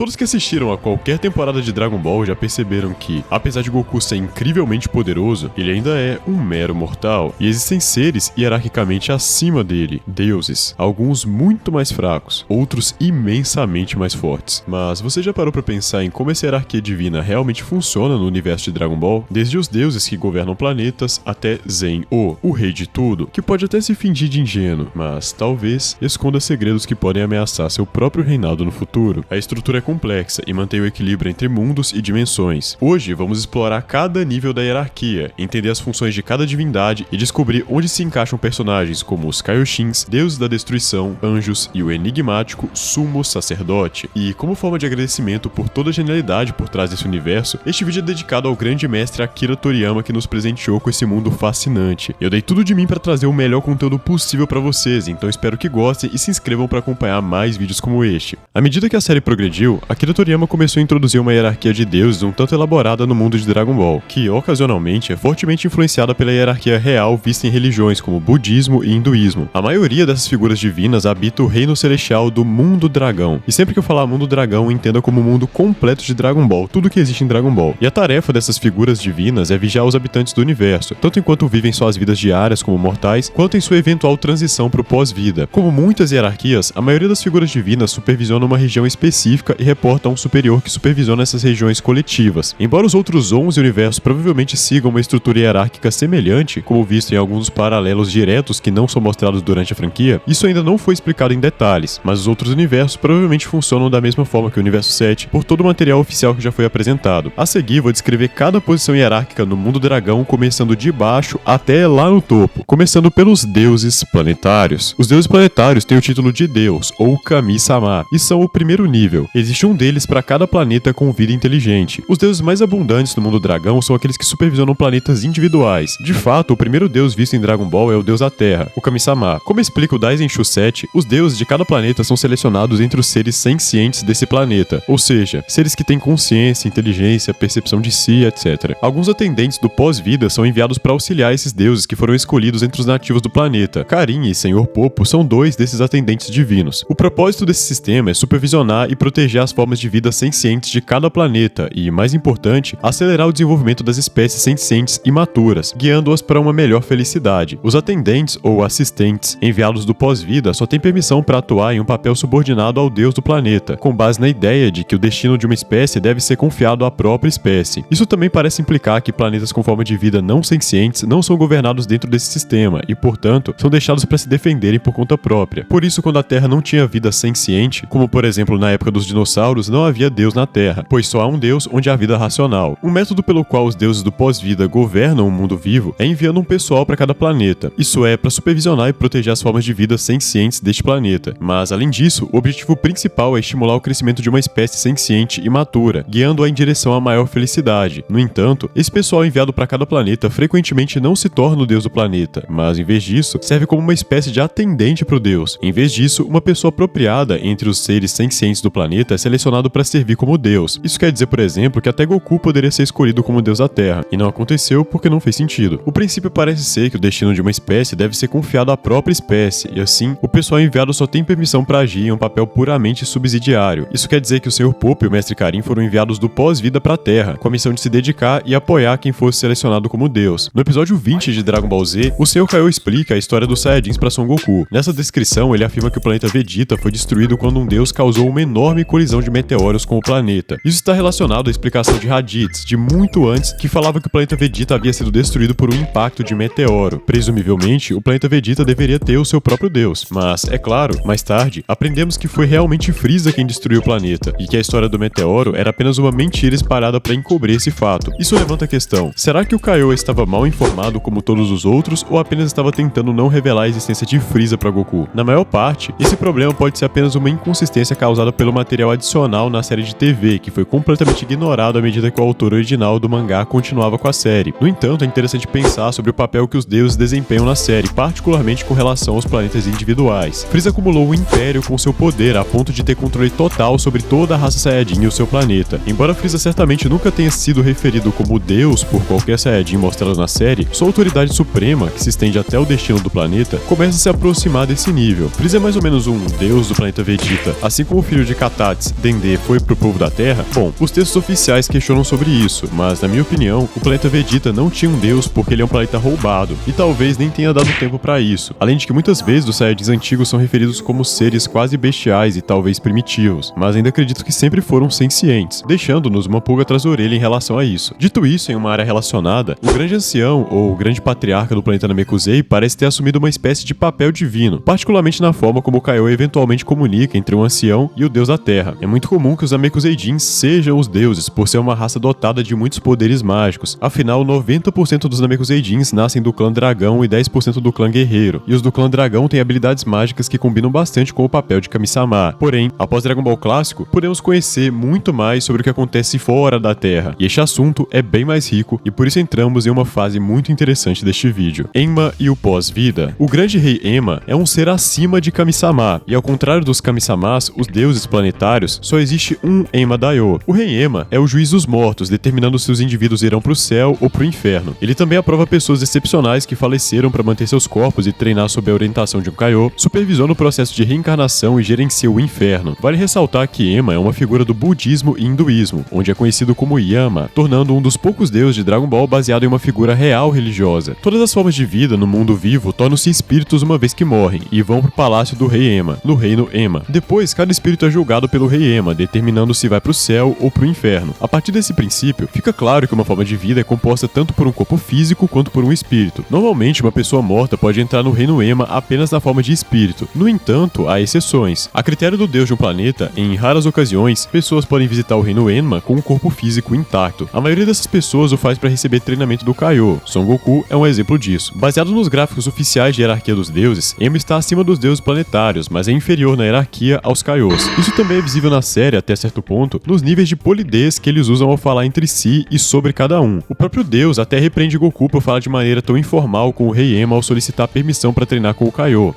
Todos que assistiram a qualquer temporada de Dragon Ball já perceberam que, apesar de Goku ser incrivelmente poderoso, ele ainda é um mero mortal, e existem seres hierarquicamente acima dele, deuses, alguns muito mais fracos, outros imensamente mais fortes. Mas você já parou pra pensar em como essa hierarquia divina realmente funciona no universo de Dragon Ball? Desde os deuses que governam planetas até Zen-O, o rei de tudo, que pode até se fingir de ingênuo, mas talvez esconda segredos que podem ameaçar seu próprio reinado no futuro. A estrutura é complexa e mantém o equilíbrio entre mundos e dimensões. Hoje vamos explorar cada nível da hierarquia, entender as funções de cada divindade e descobrir onde se encaixam personagens como os Kaioshins, deuses da destruição, anjos e o enigmático Sumo Sacerdote. E como forma de agradecimento por toda a genialidade por trás desse universo, este vídeo é dedicado ao grande mestre Akira Toriyama que nos presenteou com esse mundo fascinante. Eu dei tudo de mim para trazer o melhor conteúdo possível para vocês, então espero que gostem e se inscrevam para acompanhar mais vídeos como este. À medida que a série progrediu, Akira Toriyama começou a introduzir uma hierarquia de deuses um tanto elaborada no mundo de Dragon Ball, que ocasionalmente é fortemente influenciada pela hierarquia real vista em religiões como budismo e hinduísmo. A maioria dessas figuras divinas habita o reino celestial do Mundo Dragão, e sempre que eu falar Mundo Dragão, entenda como o mundo completo de Dragon Ball, tudo que existe em Dragon Ball. E a tarefa dessas figuras divinas é vigiar os habitantes do universo, tanto enquanto vivem suas vidas diárias como mortais, quanto em sua eventual transição para o pós-vida. Como muitas hierarquias, a maioria das figuras divinas supervisiona uma região específica e reporta a um superior que supervisiona essas regiões coletivas. Embora os outros 11 universos provavelmente sigam uma estrutura hierárquica semelhante, como visto em alguns paralelos diretos que não são mostrados durante a franquia, isso ainda não foi explicado em detalhes, mas os outros universos provavelmente funcionam da mesma forma que o universo 7, por todo o material oficial que já foi apresentado. A seguir, vou descrever cada posição hierárquica no Mundo Dragão, começando de baixo até lá no topo, começando pelos deuses planetários. Os deuses planetários têm o título de Deus, ou Kami-sama, e são o primeiro nível. Existe um deles para cada planeta com vida inteligente. Os deuses mais abundantes no Mundo Dragão são aqueles que supervisionam planetas individuais. De fato, o primeiro deus visto em Dragon Ball é o deus da Terra, o Kami-sama. Como explica o Daisenshu 7, os deuses de cada planeta são selecionados entre os seres sencientes desse planeta, ou seja, seres que têm consciência, inteligência, percepção de si, etc. Alguns atendentes do pós-vida são enviados para auxiliar esses deuses que foram escolhidos entre os nativos do planeta. Karin e Senhor Popo são dois desses atendentes divinos. O propósito desse sistema é supervisionar e proteger as formas de vida sencientes de cada planeta e, mais importante, acelerar o desenvolvimento das espécies sencientes e maturas, guiando-as para uma melhor felicidade. Os atendentes ou assistentes enviados do pós-vida só têm permissão para atuar em um papel subordinado ao deus do planeta, com base na ideia de que o destino de uma espécie deve ser confiado à própria espécie. Isso também parece implicar que planetas com forma de vida não sencientes não são governados dentro desse sistema e, portanto, são deixados para se defenderem por conta própria. Por isso, quando a Terra não tinha vida senciente, como por exemplo na época dos dinossauros, não havia Deus na Terra, pois só há um Deus onde há vida racional. Um método pelo qual os deuses do pós-vida governam o mundo vivo é enviando um pessoal para cada planeta. Isso é, para supervisionar e proteger as formas de vida sencientes deste planeta. Mas, além disso, o objetivo principal é estimular o crescimento de uma espécie senciente e matura, guiando-a em direção à maior felicidade. No entanto, esse pessoal enviado para cada planeta frequentemente não se torna o deus do planeta, mas, em vez disso, serve como uma espécie de atendente para o deus. Em vez disso, uma pessoa apropriada entre os seres sencientes do planeta é selecionado para servir como deus. Isso quer dizer, por exemplo, que até Goku poderia ser escolhido como deus da Terra, e não aconteceu porque não fez sentido. O princípio parece ser que o destino de uma espécie deve ser confiado à própria espécie, e assim, o pessoal enviado só tem permissão para agir em um papel puramente subsidiário. Isso quer dizer que o Senhor Popo e o Mestre Karin foram enviados do pós-vida para a Terra, com a missão de se dedicar e apoiar quem fosse selecionado como deus. No episódio 20 de Dragon Ball Z, o Senhor Kaiô explica a história dos Saiyajins para Son Goku. Nessa descrição, ele afirma que o planeta Vegeta foi destruído quando um deus causou uma enorme colisão de meteoros com o planeta. Isso está relacionado à explicação de Raditz, de muito antes, que falava que o planeta Vegeta havia sido destruído por um impacto de meteoro. Presumivelmente, o planeta Vegeta deveria ter o seu próprio deus, mas, é claro, mais tarde, aprendemos que foi realmente Frieza quem destruiu o planeta, e que a história do meteoro era apenas uma mentira espalhada para encobrir esse fato. Isso levanta a questão: será que o Kaiô estava mal informado como todos os outros, ou apenas estava tentando não revelar a existência de Frieza para Goku? Na maior parte, esse problema pode ser apenas uma inconsistência causada pelo material adicional na série de TV, que foi completamente ignorado à medida que o autor original do mangá continuava com a série. No entanto, é interessante pensar sobre o papel que os deuses desempenham na série, particularmente com relação aos planetas individuais. Frieza acumulou um império com seu poder a ponto de ter controle total sobre toda a raça Saiyajin e o seu planeta. Embora Frieza certamente nunca tenha sido referido como Deus por qualquer Saiyajin mostrado na série, sua autoridade suprema, que se estende até o destino do planeta, começa a se aproximar desse nível. Frieza é mais ou menos um deus do planeta Vegeta, assim como o filho de Katatz, Trunks, Dende foi pro povo da Terra? Bom, os textos oficiais questionam sobre isso, mas na minha opinião, o planeta Vegeta não tinha um deus porque ele é um planeta roubado, e talvez nem tenha dado tempo pra isso. Além de que muitas vezes os Saiyajins antigos são referidos como seres quase bestiais e talvez primitivos, mas ainda acredito que sempre foram sencientes, deixando-nos uma pulga atrás da orelha em relação a isso. Dito isso, em uma área relacionada, o grande ancião, ou grande patriarca do planeta Namekusei, parece ter assumido uma espécie de papel divino, particularmente na forma como o Kaiô eventualmente comunica entre o ancião e o deus da Terra. É muito comum que os Namekuseidins sejam os deuses, por ser uma raça dotada de muitos poderes mágicos. Afinal, 90% dos Namekuseidins nascem do clã dragão e 10% do clã guerreiro, e os do clã dragão têm habilidades mágicas que combinam bastante com o papel de Kami-sama. Porém, após Dragon Ball clássico, podemos conhecer muito mais sobre o que acontece fora da Terra, e este assunto é bem mais rico, e por isso entramos em uma fase muito interessante deste vídeo. Enma e o pós-vida. O grande rei Enma é um ser acima de Kami-sama, e ao contrário dos Kami-samas, os deuses planetários, só existe um Enma Daioh. O rei Enma é o juiz dos mortos, determinando se os indivíduos irão pro céu ou pro inferno. Ele também aprova pessoas excepcionais que faleceram para manter seus corpos e treinar sob a orientação de um Kaiô, supervisiona o processo de reencarnação e gerencia o inferno. Vale ressaltar que Enma é uma figura do budismo e hinduísmo, onde é conhecido como Yama, tornando um dos poucos deuses de Dragon Ball baseado em uma figura real religiosa. Todas as formas de vida no mundo vivo tornam-se espíritos uma vez que morrem, e vão pro palácio do rei Enma, no reino Enma. Depois, cada espírito é julgado pelo rei Enma, determinando se vai pro céu ou pro inferno. A partir desse princípio, fica claro que uma forma de vida é composta tanto por um corpo físico quanto por um espírito. Normalmente, uma pessoa morta pode entrar no reino Enma apenas na forma de espírito. No entanto, há exceções. A critério do deus de um planeta, em raras ocasiões, pessoas podem visitar o reino Enma com um corpo físico intacto. A maioria dessas pessoas o faz para receber treinamento do Kaiô. Son Goku é um exemplo disso. Baseado nos gráficos oficiais de hierarquia dos deuses, Enma está acima dos deuses planetários, mas é inferior na hierarquia aos Kaiôs. Isso também é visível na série, até certo ponto, nos níveis de polidez que eles usam ao falar entre si e sobre cada um. O próprio deus até repreende Goku por falar de maneira tão informal com o rei Enma ao solicitar permissão para treinar com o Kaiô.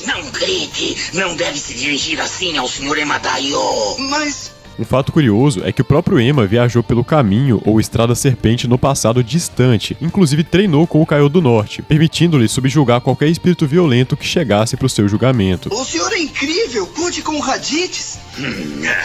Não grite! Não deve se dirigir assim ao Sr. Enma Daioh! Mas... Um fato curioso é que o próprio Enma viajou pelo caminho ou Estrada Serpente no passado distante, inclusive treinou com o Kaiô do Norte, permitindo-lhe subjugar qualquer espírito violento que chegasse pro seu julgamento. O senhor é incrível! Conte com o Raditz!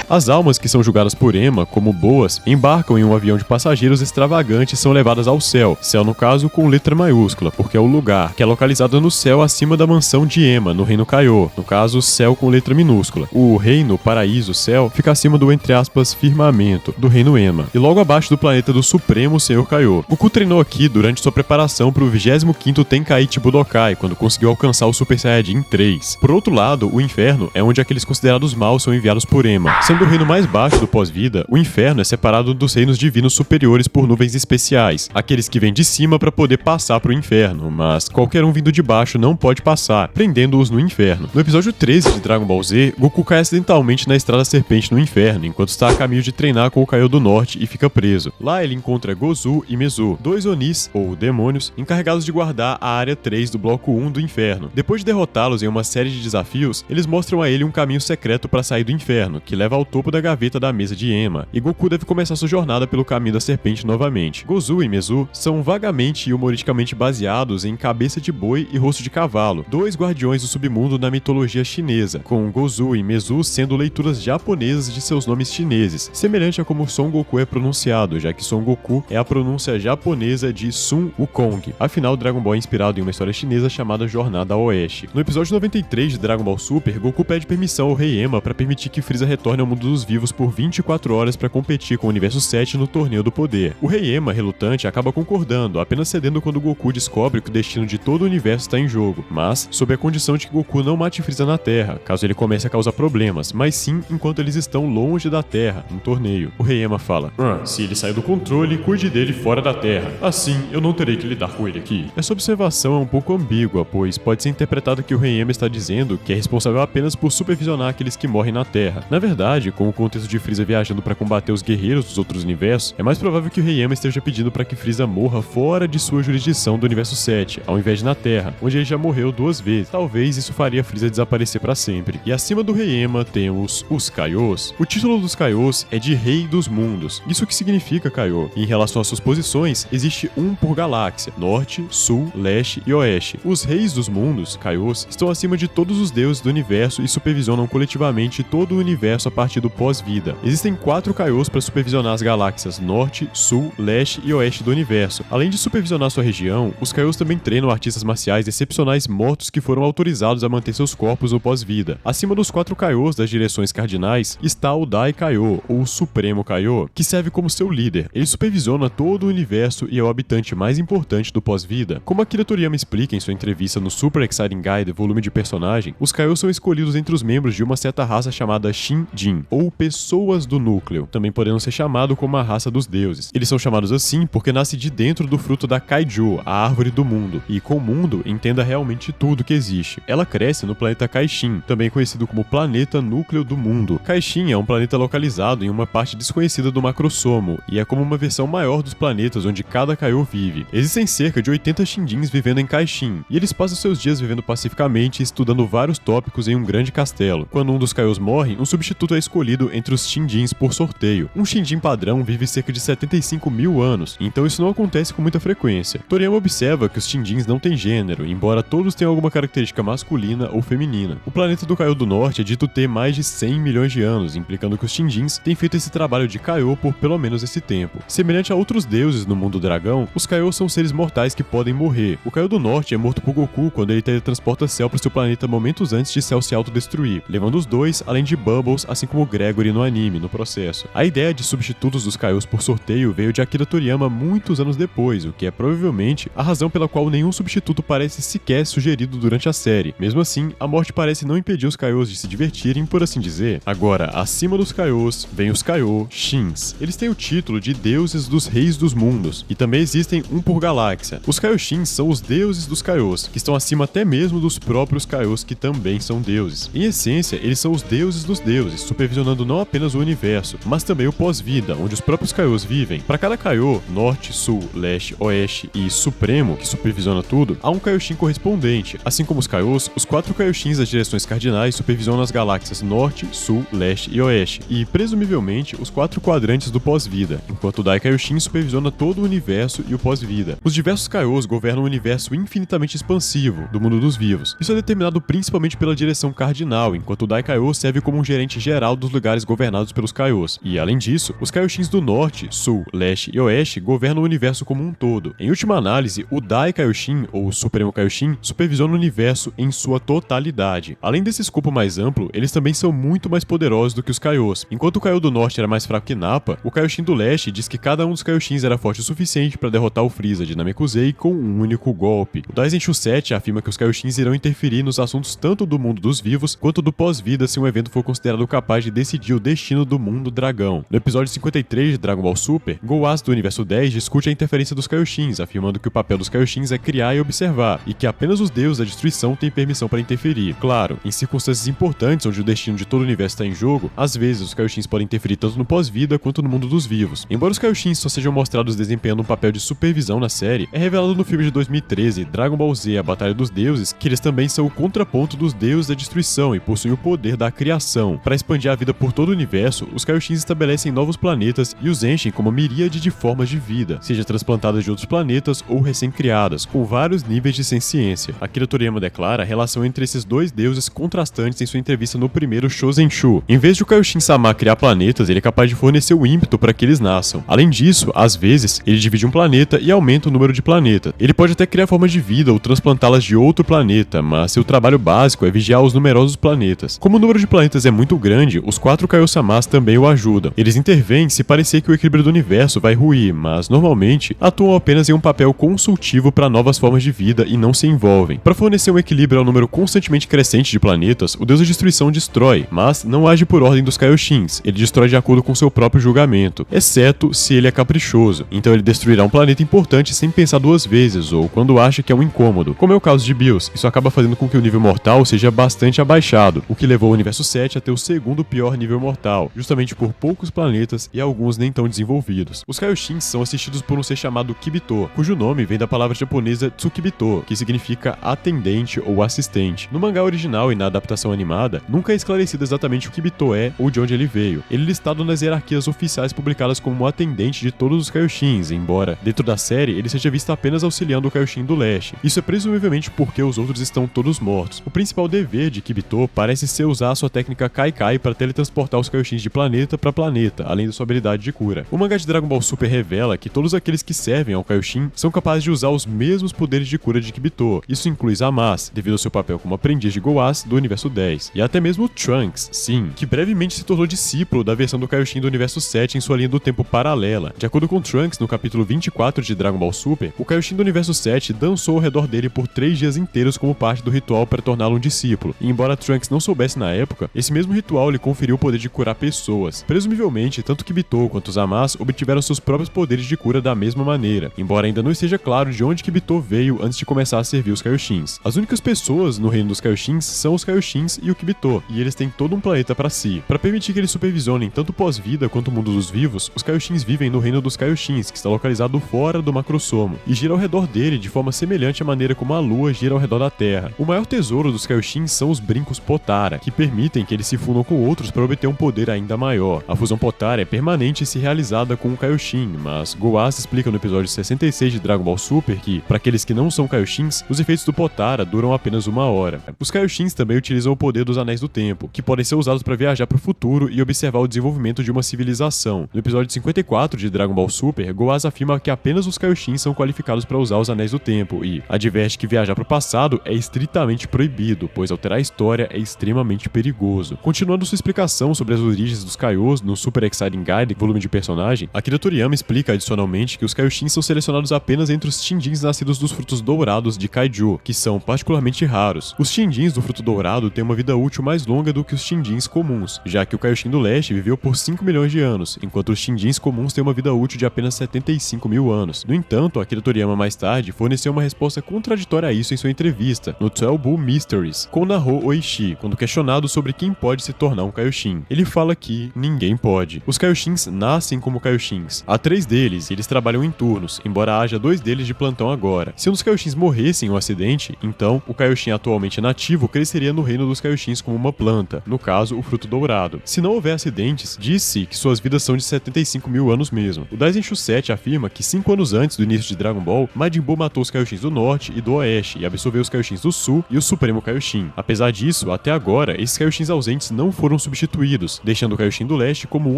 As almas que são julgadas por Enma como boas embarcam em um avião de passageiros extravagante e são levadas ao céu. Céu, no caso, com letra maiúscula, porque é o lugar, que é localizado no céu acima da mansão de Enma, no reino Kaiô. No caso, céu com letra minúscula. O reino, paraíso, céu, fica acima do, entre aspas, firmamento, do reino Enma, e logo abaixo do planeta do Supremo Senhor Kaiô. Goku treinou aqui durante sua preparação pro 25º Tenkaichi Budokai, quando conseguiu alcançar o Super Saiyajin 3. Por outro lado, o inferno é onde aqueles considerados maus são enviados por Enma. Sendo o reino mais baixo do pós-vida, o inferno é separado dos reinos divinos superiores por nuvens especiais, aqueles que vêm de cima para poder passar pro inferno, mas qualquer um vindo de baixo não pode passar, prendendo-os no inferno. No episódio 13 de Dragon Ball Z, Goku cai acidentalmente na Estrada Serpente no inferno, enquanto está a caminho de treinar com o Kaiô do Norte e fica preso. Lá ele encontra Gozu e Mezu, dois Onis, ou demônios, encarregados de guardar a área 3 do bloco 1 do inferno. Depois de derrotá-los em uma série de desafios, eles mostram a ele um caminho secreto para sair do inferno, que leva ao topo da gaveta da mesa de Enma, e Goku deve começar sua jornada pelo caminho da serpente novamente. Gozu e Mezu são vagamente e humoristicamente baseados em cabeça de boi e rosto de cavalo, dois guardiões do submundo na mitologia chinesa, com Gozu e Mezu sendo leituras japonesas de seus nomes chineses, semelhante a como Son Goku é pronunciado, já que Son Goku é a pronúncia japonesa de Sun Wukong. Afinal, Dragon Ball é inspirado em uma história chinesa chamada Jornada ao Oeste. No episódio 93 de Dragon Ball Super, Goku pede permissão ao rei Enma para permitir que Frieza retorne ao mundo dos vivos por 24 horas para competir com o Universo 7 no Torneio do Poder. O rei Enma, relutante, acaba concordando, apenas cedendo quando Goku descobre que o destino de todo o universo está em jogo, mas sob a condição de que Goku não mate Frieza na Terra, caso ele comece a causar problemas, mas sim enquanto eles estão longe da Terra, no torneio. O rei Enma fala: se ele sair do controle, cuide dele fora da Terra. Assim, eu não terei que lidar com ele aqui. Essa observação é um pouco ambígua, pois pode ser interpretado que o rei Enma está dizendo que é responsável apenas por supervisionar aqueles que morrem na Terra. Na verdade, com o contexto de Frieza viajando para combater os guerreiros dos outros universos, é mais provável que o rei Enma esteja pedindo para que Frieza morra fora de sua jurisdição do Universo 7, ao invés de na Terra, onde ele já morreu 2 vezes. Talvez isso faria Frieza desaparecer para sempre. E acima do rei Enma temos os Kaiôs. O título dos Kaiôs é de Rei dos Mundos. Isso que significa Kaiô. E em relação às suas posições, existe um por galáxia: Norte, Sul, Leste e Oeste. Os Reis dos Mundos, Kaiôs, estão acima de todos os deuses do universo e supervisionam coletivamente todo todo o universo a partir do pós-vida. Existem 4 Kaiôs para supervisionar as galáxias Norte, Sul, Leste e Oeste do universo. Além de supervisionar sua região, os Kaiôs também treinam artistas marciais excepcionais mortos que foram autorizados a manter seus corpos no pós-vida. Acima dos 4 Kaiôs das direções cardinais está o Dai Kaiô, ou o Supremo Kaiô, que serve como seu líder. Ele supervisiona todo o universo e é o habitante mais importante do pós-vida. Como Akira Toriyama explica em sua entrevista no Super Exciting Guide, volume de personagem, os Kaiôs são escolhidos entre os membros de uma certa raça chamada Shin-Jin, ou Pessoas do Núcleo, também podendo ser chamado como a raça dos deuses. Eles são chamados assim porque nasce de dentro do fruto da Kaiju, a árvore do mundo, e com mundo entenda realmente tudo que existe. Ela cresce no planeta Kaishin, também conhecido como planeta núcleo do mundo. Kaishin é um planeta localizado em uma parte desconhecida do Macrosomo, e é como uma versão maior dos planetas onde cada Kaiô vive. Existem cerca de 80 Shinjins vivendo em Kaishin, e eles passam seus dias vivendo pacificamente e estudando vários tópicos em um grande castelo. Quando um dos Kaiôs morre, um substituto é escolhido entre os Shinjins por sorteio. Um Shinjin padrão vive cerca de 75 mil anos, então isso não acontece com muita frequência. Toriyama observa que os Shinjins não têm gênero, embora todos tenham alguma característica masculina ou feminina. O planeta do Kaiô do Norte é dito ter mais de 100 milhões de anos, implicando que os Shinjins têm feito esse trabalho de Kaiô por pelo menos esse tempo. Semelhante a outros deuses no mundo dragão, os Kaiôs são seres mortais que podem morrer. O Kaiô do Norte é morto por Goku quando ele teletransporta Cell para seu planeta momentos antes de Cell se autodestruir, levando os dois, além de Bubbles, assim como Gregory no anime, no processo. A ideia de substitutos dos Kaiôs por sorteio veio de Akira Toriyama muitos anos depois, o que é provavelmente a razão pela qual nenhum substituto parece sequer sugerido durante a série. Mesmo assim, a morte parece não impedir os Kaiôs de se divertirem, por assim dizer. Agora, acima dos Kaiôs, vem os Kaiô Shins. Eles têm o título de deuses dos reis dos mundos, e também existem um por galáxia. Os Kaiô Shins são os deuses dos Kaiôs, que estão acima até mesmo dos próprios Kaiôs que também são deuses. Em essência, eles são os deuses dos deuses, supervisionando não apenas o universo, mas também o pós-vida, onde os próprios Kaiôs vivem. Para cada Kaiô, Norte, Sul, Leste, Oeste e Supremo, que supervisiona tudo, há um Kaioshin correspondente. Assim como os Kaiôs, os 4 Kaioshins das direções cardinais supervisionam as galáxias Norte, Sul, Leste e Oeste, e, presumivelmente, os 4 quadrantes do pós-vida, enquanto o Dai Kaioshin supervisiona todo o universo e o pós-vida. Os diversos Kaiôs governam um universo infinitamente expansivo, do mundo dos vivos. Isso é determinado principalmente pela direção cardinal, enquanto o Dai Kaiô serve como um gerente geral dos lugares governados pelos Kaiôs. E, além disso, os Kaioshins do Norte, Sul, Leste e Oeste governam o universo como um todo. Em última análise, o Dai Kaioshin, ou Supremo Kaioshin, supervisiona o universo em sua totalidade. Além desse escopo mais amplo, eles também são muito mais poderosos do que os Kaiôs. Enquanto o Kaiô do Norte era mais fraco que Nappa, o Kaioshin do Leste diz que cada um dos Kaioshins era forte o suficiente para derrotar o Freeza de Namekusei com um único golpe. O Daisenshu 7 afirma que os Kaioshins irão interferir nos assuntos tanto do mundo dos vivos quanto do pós-vida se um evento for considerado capaz de decidir o destino do mundo dragão. No episódio 53 de Dragon Ball Super, Goaz do Universo 10 discute a interferência dos Kaioshins, afirmando que o papel dos Kaioshins é criar e observar, e que apenas os deuses da destruição têm permissão para interferir. Claro, em circunstâncias importantes onde o destino de todo o universo está em jogo, às vezes os Kaioshins podem interferir tanto no pós-vida quanto no mundo dos vivos. Embora os Kaioshins só sejam mostrados desempenhando um papel de supervisão na série, é revelado no filme de 2013, Dragon Ball Z, A Batalha dos Deuses, que eles também são o contraponto dos deuses da destruição e possuem o poder da criação. Para expandir a vida por todo o universo, os Kaioshins estabelecem novos planetas e os enchem com uma miríade de formas de vida, seja transplantadas de outros planetas ou recém-criadas, com vários níveis de senciência. Akira Toriyama declara a relação entre esses dois deuses contrastantes em sua entrevista no primeiro Shozenshu. Em vez de o Kaioshin-sama criar planetas, ele é capaz de fornecer o ímpeto para que eles nasçam. Além disso, às vezes, ele divide um planeta e aumenta o número de planetas. Ele pode até criar formas de vida ou transplantá-las de outro planeta, mas seu trabalho básico é vigiar os numerosos planetas. Como o número de planetas é muito grande, os 4 Kaiô-samas também o ajudam. Eles intervêm se parecer que o equilíbrio do universo vai ruir, mas normalmente atuam apenas em um papel consultivo para novas formas de vida e não se envolvem. Para fornecer um equilíbrio ao número constantemente crescente de planetas, o deus da destruição destrói, mas não age por ordem dos Kaioshins. Ele destrói de acordo com seu próprio julgamento, exceto se ele é caprichoso. Então ele destruirá um planeta importante sem pensar duas vezes, ou quando acha que é um incômodo, como é o caso de Bills. Isso acaba fazendo com que o nível mortal seja bastante abaixado, o que levou o Universo 7 a ter o segundo pior nível mortal, justamente por poucos planetas e alguns nem tão desenvolvidos. Os Kaioshins são assistidos por um ser chamado Kibito, cujo nome vem da palavra japonesa Tsukibito, que significa atendente ou assistente. No mangá original e na adaptação animada, nunca é esclarecido exatamente o que Kibito é ou de onde ele veio. Ele é listado nas hierarquias oficiais publicadas como atendente de todos os Kaioshins, embora, dentro da série, ele seja visto apenas auxiliando o Kaioshin do Leste. Isso é presumivelmente porque os outros estão todos mortos. O principal dever de Kibito parece ser usar sua técnica técnica Kai-Kai para teletransportar os Kaioshins de planeta para planeta, além da sua habilidade de cura. O mangá de Dragon Ball Super revela que todos aqueles que servem ao Kaioshin são capazes de usar os mesmos poderes de cura de Kibito. Isso inclui Zamasu, devido ao seu papel como aprendiz de Goas do Universo 10, e até mesmo Trunks, sim, que brevemente se tornou discípulo da versão do Kaioshin do Universo 7 em sua linha do tempo paralela. De acordo com Trunks, no capítulo 24 de Dragon Ball Super, o Kaioshin do Universo 7 dançou ao redor dele por 3 dias inteiros como parte do ritual para torná-lo um discípulo, e embora Trunks não soubesse na época, esse mesmo ritual lhe conferiu o poder de curar pessoas. Presumivelmente, tanto Kibito quanto Zamasu obtiveram seus próprios poderes de cura da mesma maneira, embora ainda não esteja claro de onde Kibito veio antes de começar a servir os Kaioshins. As únicas pessoas no reino dos Kaioshins são os Kaioshins e o Kibito, e eles têm todo um planeta para si. Para permitir que eles supervisionem tanto pós-vida quanto o mundo dos vivos, os Kaioshins vivem no reino dos Kaioshins, que está localizado fora do Macrosomo, e gira ao redor dele de forma semelhante à maneira como a Lua gira ao redor da Terra. O maior tesouro dos Kaioshins são os brincos Potara, que permitem que eles se fundam com outros para obter um poder ainda maior. A fusão Potara é permanente e se realizada com um Kaioshin, mas Goas explica no episódio 66 de Dragon Ball Super que, para aqueles que não são Kaioshins, os efeitos do Potara duram apenas 1 hora. Os Kaioshins também utilizam o poder dos Anéis do Tempo, que podem ser usados para viajar para o futuro e observar o desenvolvimento de uma civilização. No episódio 54 de Dragon Ball Super, Goas afirma que apenas os Kaioshins são qualificados para usar os Anéis do Tempo e adverte que viajar para o passado é estritamente proibido, pois alterar a história é extremamente perigoso. Continuando sua explicação sobre as origens dos Kaios no Super Exciting Guide, volume de personagem, Akira Toriyama explica adicionalmente que os Kaioshins são selecionados apenas entre os Shinjins nascidos dos frutos dourados de Kaiju, que são particularmente raros. Os Shinjins do fruto dourado têm uma vida útil mais longa do que os Shinjins comuns, já que o Kaioshin do Leste viveu por 5 milhões de anos, enquanto os Shinjins comuns têm uma vida útil de apenas 75 mil anos. No entanto, Akira Toriyama mais tarde forneceu uma resposta contraditória a isso em sua entrevista, no 12 Bull Mysteries, com Naho Oishi, quando questionado sobre quem pode se tornar um Kaioshin. Ele fala que ninguém pode. Os Kaioshins nascem como Kaioshins. Há 3 deles e eles trabalham em turnos, embora haja 2 deles de plantão agora. Se um dos Kaioshins morresse em um acidente, então o Kaioshin atualmente nativo cresceria no reino dos Kaioshins como uma planta, no caso, o fruto dourado. Se não houver acidentes, diz-se que suas vidas são de 75 mil anos mesmo. O Daisenshu 7 afirma que 5 anos antes do início de Dragon Ball, Majin Buu matou os Kaioshins do Norte e do Oeste e absorveu os Kaioshins do Sul e o Supremo Kaioshin. Apesar disso, até agora, esses Kaioshins ausentes não foram substituídos, deixando o Kaioshin do Leste como o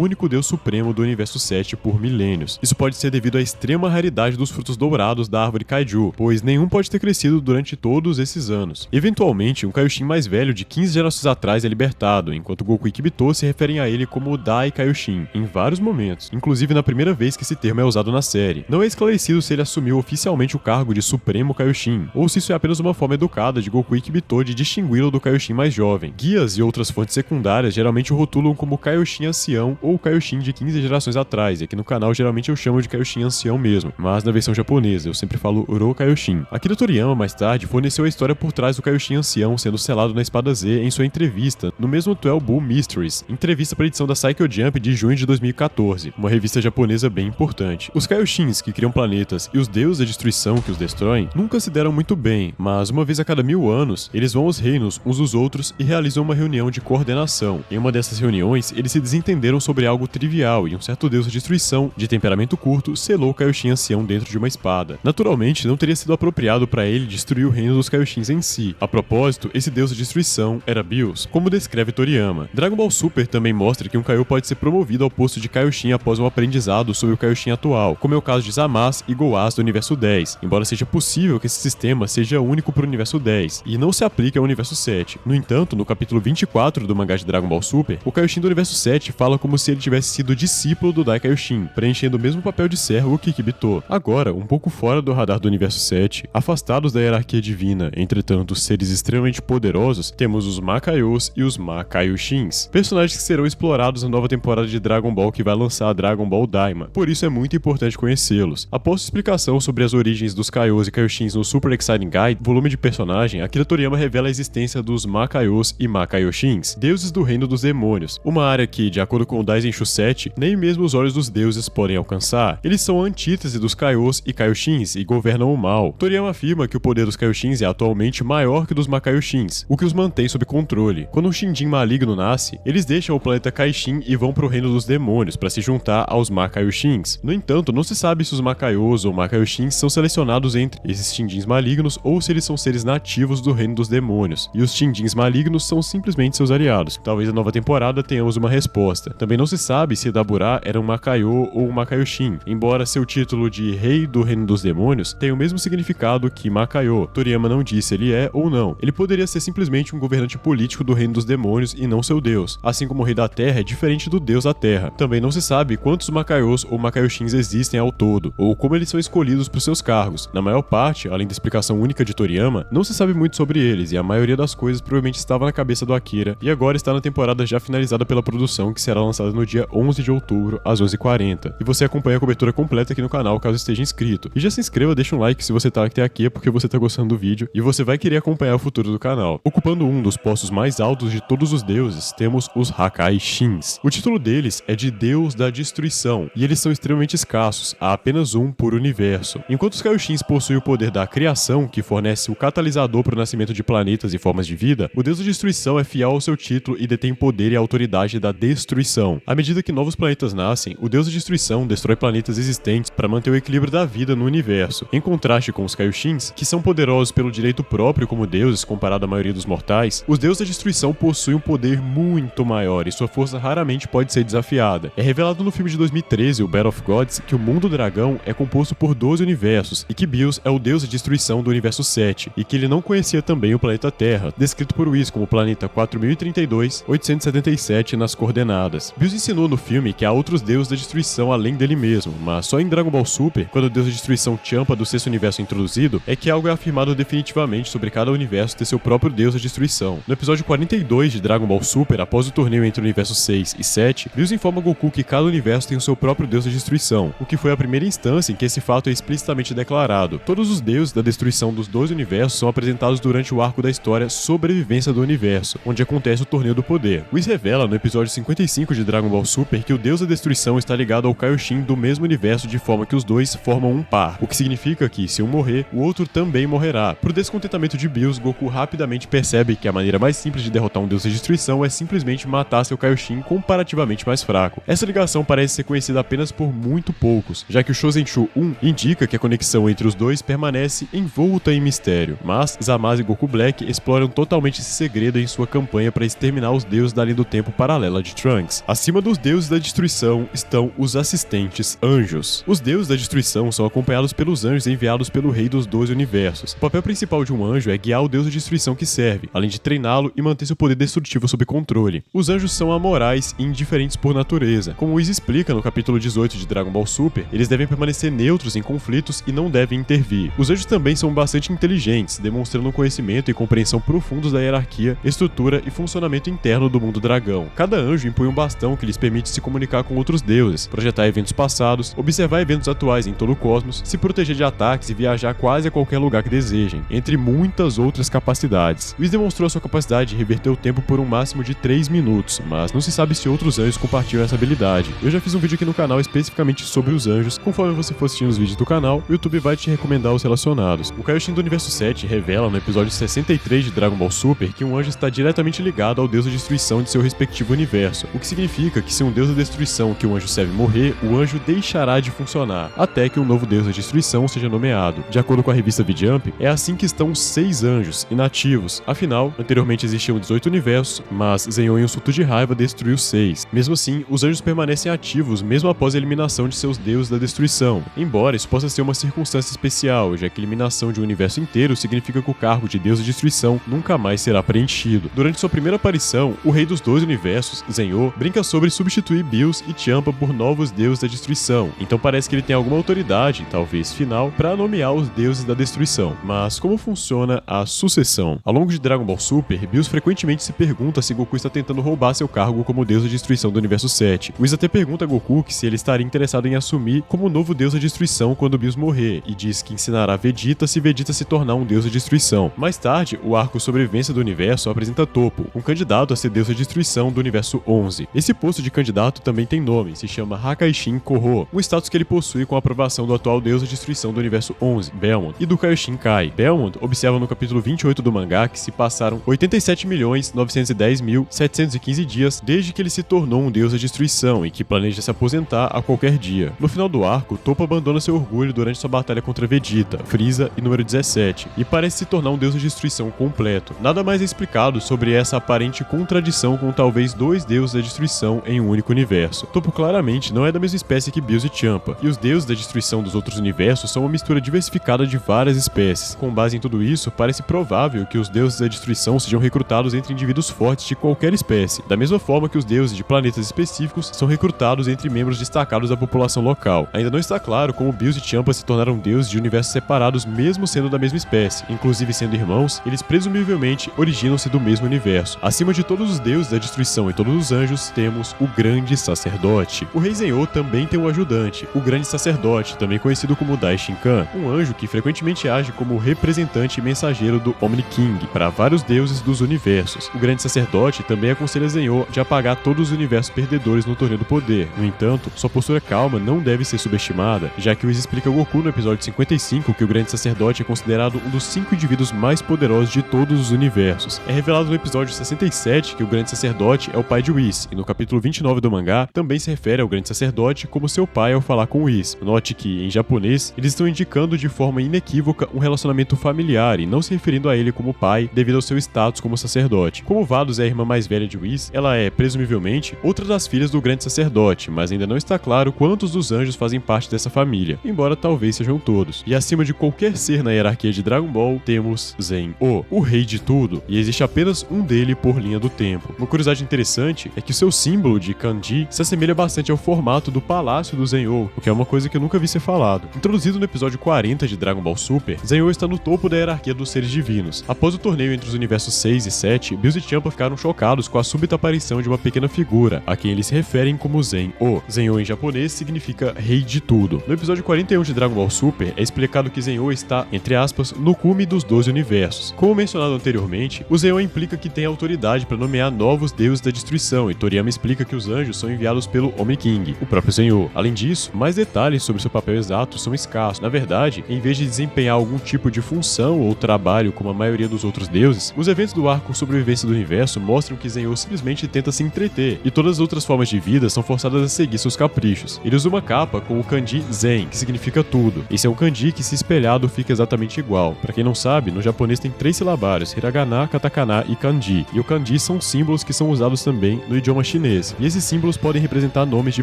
único deus supremo do Universo 7 por milênios. Isso pode ser devido à extrema raridade dos frutos dourados da árvore Kaiju, pois nenhum pode ter crescido durante todos esses anos. Eventualmente, um Kaioshin mais velho de 15 gerações atrás é libertado, enquanto Goku e Kibito se referem a ele como Dai Kaioshin, em vários momentos, inclusive na primeira vez que esse termo é usado na série. Não é esclarecido se ele assumiu oficialmente o cargo de Supremo Kaioshin, ou se isso é apenas uma forma educada de Goku e Kibito de distingui-lo do Kaioshin mais jovem. Guias e outras fontes secundárias geralmente o rotulam como Kaioshin ancião ou Kaioshin de 15 gerações atrás, e aqui no canal geralmente eu chamo de Kaioshin ancião mesmo, mas na versão japonesa eu sempre falo Uro Kaioshin. Akira Toriyama mais tarde forneceu a história por trás do Kaioshin ancião sendo selado na espada Z em sua entrevista, no mesmo 12 Bull Mysteries, entrevista para a edição da Psycho Jump de junho de 2014, uma revista japonesa bem importante. Os Kaioshins, que criam planetas, e os deuses da destruição que os destroem, nunca se deram muito bem, mas uma vez a cada 1000 anos, eles vão aos reinos uns dos outros e realizam uma reunião de coordenação. Em uma dessas reuniões, eles se desentenderam sobre algo trivial e um certo deus da destruição, de temperamento curto, selou o Kaioshin ancião dentro de uma espada. Naturalmente, não teria sido apropriado para ele destruir o reino dos Kaioshins em si. A propósito, esse deus da destruição era Bios, como descreve Toriyama. Dragon Ball Super também mostra que um Kaio pode ser promovido ao posto de Kaioshin após um aprendizado sobre o Kaioshin atual, como é o caso de Zamasu e Goas do Universo 10, embora seja possível que esse sistema seja único para o Universo 10, e não se aplique ao Universo 7. No entanto, no capítulo 24 do mangá de Dragon Ball Super, o Kaioshin do Universo 7 fala como se ele tivesse sido discípulo do Dai Kaioshin, preenchendo o mesmo papel de servo que Kibito. Agora, um pouco fora do radar do Universo 7, afastados da hierarquia divina, entretanto seres extremamente poderosos, temos os Makaios e os Makaioshins, personagens que serão explorados na nova temporada de Dragon Ball que vai lançar a Dragon Ball Daima. Por isso é muito importante conhecê-los. Após sua explicação sobre as origens dos Kaios e Kaioshins no Super Exciting Guide, volume de personagem, Akira Toriyama revela a existência dos Makaios e Makaioshins, deuses do reino dos demônios, uma área que, de acordo com o Daisenshu 7, nem mesmo os olhos dos deuses podem alcançar. Eles são a antítese dos Kaios e Kaioshins e governam o mal. Toriyama afirma que o poder dos Kaioshins é atualmente maior que o dos Makaioshins, o que os mantém sob controle. Quando um Shinjin maligno nasce, eles deixam o planeta Kaishin e vão para o reino dos demônios para se juntar aos Makaioshins. No entanto, não se sabe se os Makaios ou Makaioshins são selecionados entre esses Shinjins malignos ou se eles são seres nativos do reino dos demônios, e os Shinjins malignos são simplesmente seus aliados. Talvez na nova temporada tenhamos uma resposta. Também não se sabe se Dabura era um Makaiô ou um Makaioshin, embora seu título de Rei do Reino dos Demônios tenha o mesmo significado que Makaiô. Toriyama não disse se ele é ou não. Ele poderia ser simplesmente um governante político do Reino dos Demônios e não seu deus, assim como o Rei da Terra é diferente do Deus da Terra. Também não se sabe quantos Makaiôs ou Makaioshins existem ao todo, ou como eles são escolhidos para os seus cargos. Na maior parte, além da explicação única de Toriyama, não se sabe muito sobre eles, e a maioria das coisas provavelmente estava na cabeça do Akira, e agora está na temporada já finalizada pela produção, que será lançada no dia 11 de outubro, às 11h40. E você acompanha a cobertura completa aqui no canal, caso esteja inscrito. E já se inscreva, deixa um like se você tá até aqui, é porque você tá gostando do vídeo, e você vai querer acompanhar o futuro do canal. Ocupando um dos postos mais altos de todos os deuses, temos os Hakai-shins. O título deles é de Deus da Destruição, e eles são extremamente escassos, há apenas um por universo. Enquanto os Kaioshin possuem o poder da criação, que fornece o catalisador para o nascimento de planetas e formas de vida, o Deus da Destruição é fiel ao seu título e detém poder e autoridade da destruição. À medida que novos planetas nascem, o Deus da Destruição destrói planetas existentes para manter o equilíbrio da vida no universo. Em contraste com os Kaioshins, que são poderosos pelo direito próprio como deuses comparado à maioria dos mortais, os Deuses da Destruição possuem um poder muito maior e sua força raramente pode ser desafiada. É revelado no filme de 2013, o Battle of Gods, que o mundo dragão é composto por 12 universos e que Bios é o Deus da Destruição do universo 7 e que ele não conhecia também o planeta Terra, descrito por Whis como o planeta 4032-877 nas coordenadas. Bios ensinou no filme que há outros deuses da destruição além dele mesmo, mas só em Dragon Ball Super, quando o Deus da Destruição Champa do sexto universo é introduzido, é que algo é afirmado definitivamente sobre cada universo ter seu próprio Deus da Destruição. No episódio 42 de Dragon Ball Super, após o torneio entre o universo 6 e 7, Bios informa Goku que cada universo tem o seu próprio Deus da Destruição, o que foi a primeira instância em que esse fato é explicitamente declarado. Todos os deuses da destruição dos dois universos são apresentados durante o arco da história Sobrevivência do Universo, onde acontece o Torneio do Poder. Whis revela no episódio 55 de Dragon Ball Super que o Deus da Destruição está ligado ao Kaioshin do mesmo universo de forma que os dois formam um par, o que significa que, se um morrer, o outro também morrerá. Por descontentamento de Bios, Goku rapidamente percebe que a maneira mais simples de derrotar um Deus da Destruição é simplesmente matar seu Kaioshin comparativamente mais fraco. Essa ligação parece ser conhecida apenas por muito poucos, já que o Shouzenshou 1 indica que a conexão entre os dois permanece envolta em mistério, mas Zamasu e Goku Black exploram totalmente esse segredo em sua campanha para exterminar os deuses da linha do tempo paralela de Trunks. Acima dos deuses da destruição estão os assistentes anjos. Os deuses da destruição são acompanhados pelos anjos enviados pelo Rei dos 12 universos. O papel principal de um anjo é guiar o deus da destruição que serve, além de treiná-lo e manter seu poder destrutivo sob controle. Os anjos são amorais e indiferentes por natureza. Como Whis explica no capítulo 18 de Dragon Ball Super, eles devem permanecer neutros em conflitos e não devem intervir. Os anjos também são bastante inteligentes, demonstrando um conhecimento e compreensão profundos da hierarquia, estrutura e funcionamento interno do mundo dragão. Cada anjo impõe um bastão que lhes permite se comunicar com outros deuses, projetar eventos passados, observar eventos atuais em todo o cosmos, se proteger de ataques e viajar quase a qualquer lugar que desejem, entre muitas outras capacidades. Whis demonstrou sua capacidade de reverter o tempo por um máximo de 3 minutos, mas não se sabe se outros anjos compartilham essa habilidade. Eu já fiz um vídeo aqui no canal especificamente sobre os anjos. Conforme você for assistindo os vídeos do canal, o YouTube vai te recomendar os relacionados. O Kaioshin do universo 7 revela no episódio 63 de Dragon Ball Super que um anjo está diretamente ligado ao deus da destruição de seu respectivo universo, o que significa que se um deus da destruição que o anjo serve morrer, o anjo deixará de funcionar, até que um novo deus da destruição seja nomeado. De acordo com a revista V-Jump, é assim que estão 6 anjos inativos. Afinal, anteriormente existiam 18 universos, mas Zenyon em um surto de raiva destruiu 6. Mesmo assim, os anjos permanecem ativos mesmo após a eliminação de seus deuses da destruição, embora isso possa ser uma circunstância especial, já que a eliminação de um universo inteiro significa que o cargo de deus da destruição nunca mais será preenchido. Durante sua primeira aparição, o rei dos 2 universos, Zenyo, brinca sobre substituir Bios e Champa por novos deuses da destruição, então parece que ele tem alguma autoridade, talvez final, para nomear os deuses da destruição. Mas como funciona a sucessão? Ao longo de Dragon Ball Super, Bios frequentemente se pergunta se Goku está tentando roubar seu cargo como deus da destruição do universo 7. Whis até pergunta a Goku se ele estaria interessado em assumir como novo deus da destruição quando Bios morrer, e diz que ensinará Vegeta se Vegeta se tornar um deus da destruição. Mais tarde, o arco Sobrevivência do Universo apresenta Toppo, um candidato a ser deus da destruição do universo 11. Esse posto de candidato também tem nome, se chama Hakaishin Korro, um status que ele possui com a aprovação do atual deus da destruição do universo 11, Belmont, e do Kaioshin Kai. Belmont observa no capítulo 28 do mangá que se passaram 87.910.715 dias desde que ele se tornou um deus da destruição e que planeja se aposentar a qualquer dia. No final do arco, Toppo abandona seu orgulho durante sua batalha contra Vegeta, Frieza e número 17, e parece se tornar um deus da destruição completo. Nada mais é explicado sobre essa aparente contradição com talvez 2 deuses da destruição em um único universo. Topo claramente não é da mesma espécie que Bios e Champa, e os deuses da destruição dos outros universos são uma mistura diversificada de várias espécies. Com base em tudo isso, parece provável que os deuses da destruição sejam recrutados entre indivíduos fortes de qualquer espécie, da mesma forma que os deuses de planetas específicos são recrutados entre membros destacados da população local. Ainda não está claro como Bios e Champa se tornaram deuses de universos separados mesmo sendo da mesma espécie, inclusive sendo irmãos, eles presumivelmente originam-se do mesmo universo. Acima de todos os deuses da destruição e todos os anjos, temos o Grande Sacerdote. O Rei Zen'ou também tem um ajudante, o Grande Sacerdote, também conhecido como Dai Shinkan, um anjo que frequentemente age como representante e mensageiro do Omni King para vários deuses dos universos. O Grande Sacerdote também aconselha Zen'ou de apagar todos os universos perdedores no Torneio do Poder. No entanto, sua postura calma não deve ser subestimada, já que Whis explica a Goku no episódio 55 que o Grande Sacerdote é considerado um dos 5 indivíduos mais poderosos de todos os universos. É revelado no episódio 67 que o Grande Sacerdote é o pai de Whis, e no capítulo 29 do mangá também se refere ao Grande Sacerdote como seu pai ao falar com Whis. Note que, em japonês, eles estão indicando de forma inequívoca um relacionamento familiar e não se referindo a ele como pai devido ao seu status como sacerdote. Como Vados é a irmã mais velha de Whis, ela é, presumivelmente, outra das filhas do Grande Sacerdote, mas ainda não está claro quantos dos anjos fazem parte dessa família, embora talvez sejam todos. E acima de qualquer ser na hierarquia de Dragon Ball, temos Zen-O, o rei de tudo, e existe apenas um dele por linha do tempo. Uma curiosidade interessante é que o seu símbolo de kanji se assemelha bastante ao formato do palácio do Zen-O, o que é uma coisa que eu nunca vi ser falado. Introduzido no episódio 40 de Dragon Ball Super, Zen-O está no topo da hierarquia dos seres divinos. Após o torneio entre os universos 6 e 7, Bills e Champa ficaram chocados com a súbita aparição de uma pequena figura, a quem eles se referem como Zen-O. Zen-O em japonês significa rei de tudo. No episódio 41 de Dragon Ball Super, é explicado que Zen-O está, entre aspas, no cume dos 12 universos. Como mencionado anteriormente, o Zen-O implica que tem autoridade para nomear novos deuses da destruição, e Toriyama explica que os anjos são enviados pelo Omni King, o próprio Zen-O. Além disso, mais detalhes sobre seu papel exato são escassos. Na verdade, em vez de desempenhar algum tipo de função ou trabalho como a maioria dos outros deuses, os eventos do arco Sobrevivência do Universo mostram que Zen-O simplesmente tenta se entreter, e todas as outras formas de vida são forçadas a seguir seus caprichos. Ele usa uma capa com o kanji Zen, que significa tudo. Esse é um kanji que, se espelhado, fica exatamente igual. Pra quem não sabe, no japonês tem 3 silabários, hiragana, katakana e kanji, e o kanji são símbolos que são usados também no idioma chinês, e esses símbolos podem representar nomes de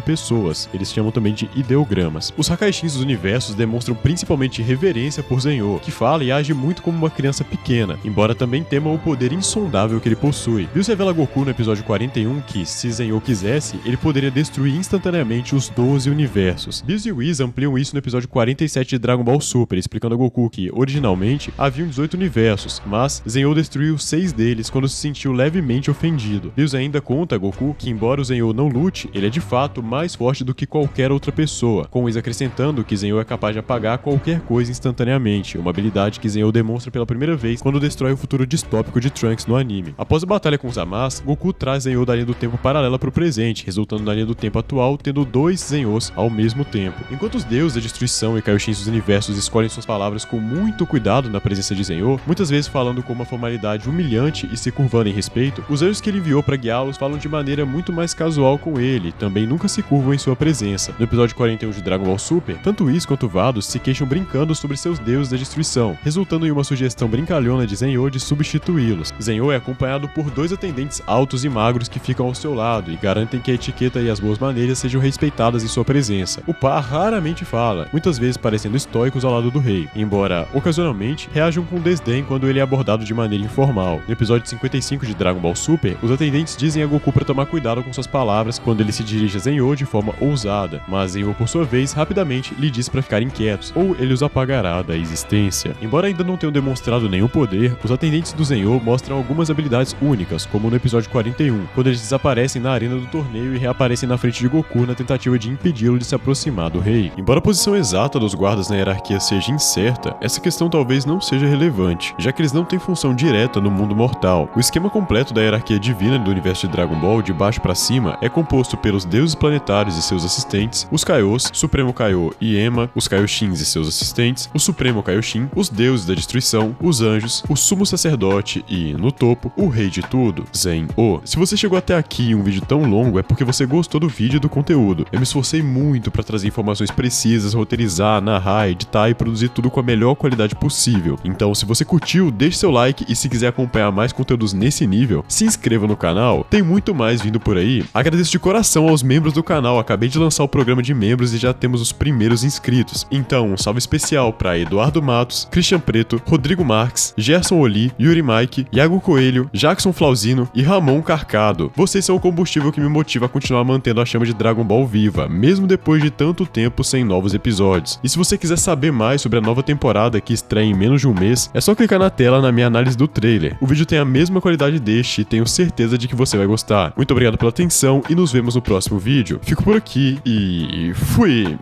pessoas, eles chamam também de ideogramas. Os Hakaishins dos universos demonstram principalmente reverência por Zen-O, que fala e age muito como uma criança pequena, embora também temam o poder insondável que ele possui. Bills revela a Goku no episódio 41 que, se Zen-O quisesse, ele poderia destruir instantaneamente os 12 universos. Bills e Whis ampliam isso no episódio 47 de Dragon Ball Super, explicando a Goku que, originalmente, haviam 18 universos, mas Zen-O destruiu 6 deles quando se sentiu levemente ofendido. Bills ainda conta a Goku que, embora o Zen-O não lute, ele é de fato mais forte do que qualquer outra pessoa, com Whis acrescentando que Zen-O é capaz de apagar qualquer coisa instantaneamente, uma habilidade que Zen-O demonstra pela primeira vez quando destrói o futuro distópico de Trunks no anime. Após a batalha com Zamasu, Goku traz Zen-O da linha do tempo paralela para o presente, resultando na linha do tempo atual tendo 2 Zen-Os ao mesmo tempo. Enquanto os deuses da destruição e Kaioshins dos universos escolhem suas palavras com muito cuidado na presença de Zen-O, muitas vezes falando com uma formalidade humilhante e se curvando em respeito, os anjos que ele enviou para guiá-los falam de maneira muito mais casual com ele, também nunca se curvam em sua presença. No episódio 41 de Dragon Ball Super, tanto Whis quanto Vados se queixam brincando sobre seus deuses da destruição, resultando em uma sugestão brincalhona de Zen-O de substituí-los. Zen-O é acompanhado por 2 atendentes altos e magros que ficam ao seu lado e garantem que a etiqueta e as boas maneiras sejam respeitadas em sua presença. O par raramente fala, muitas vezes parecendo estoicos ao lado do rei, embora, ocasionalmente, reajam com desdém quando ele é abordado de maneira informal. No episódio 55 de Dragon Ball Super, os atendentes dizem a Goku para tomar cuidado com suas palavras quando ele se dirige a Zen-O de forma ousada, mas Zen-O, por sua vez, rapidamente lhe diz para ficarem quietos, ou ele os apagará da existência. Embora ainda não tenham demonstrado nenhum poder, os atendentes do Zen-O mostram algumas habilidades únicas, como no episódio 41, quando eles desaparecem na arena do torneio e reaparecem na frente de Goku na tentativa de impedi-lo de se aproximar do rei. Embora a posição exata dos guardas na hierarquia seja incerta, essa questão talvez não seja relevante, já que eles não têm função direta no mundo mortal. O esquema completo da hierarquia divina do universo de Dragon Ball, de baixo para cima, é composto pelos deuses planetários e seus assistentes, os Kaios, Supremo Kaiô e Ema, os Kaioshins e seus assistentes, o Supremo Kaioshin, os deuses da destruição, os anjos, o sumo sacerdote e, no topo, o rei de tudo, Zen-O. Se você chegou até aqui em um vídeo tão longo, é porque você gostou do vídeo e do conteúdo. Eu me esforcei muito para trazer informações precisas, roteirizar, narrar, editar e produzir tudo com a melhor qualidade possível. Então, se você curtiu, deixe seu like e se quiser acompanhar mais conteúdos nesse nível, se inscreva no canal, tem muito mais vindo por aí. Agradeço de coração aos membros do canal, acabei de lançar o programa de membros e já temos os primeiros inscritos. Então, um salve especial para Eduardo Matos, Christian Preto, Rodrigo Marques, Gerson Oli, Yuri Mike, Iago Coelho, Jackson Flauzino e Ramon Carcado. Vocês são o combustível que me motiva a continuar mantendo a chama de Dragon Ball viva, mesmo depois de tanto tempo sem novos episódios. E se você quiser saber mais sobre a nova temporada que estreia em menos de um mês, é só clicar na tela na minha análise do trailer. O vídeo tem a mesma qualidade deste e tenho certeza de que você vai gostar. Muito obrigado pela atenção e nos vemos no próximo vídeo. Fico por aqui e fui!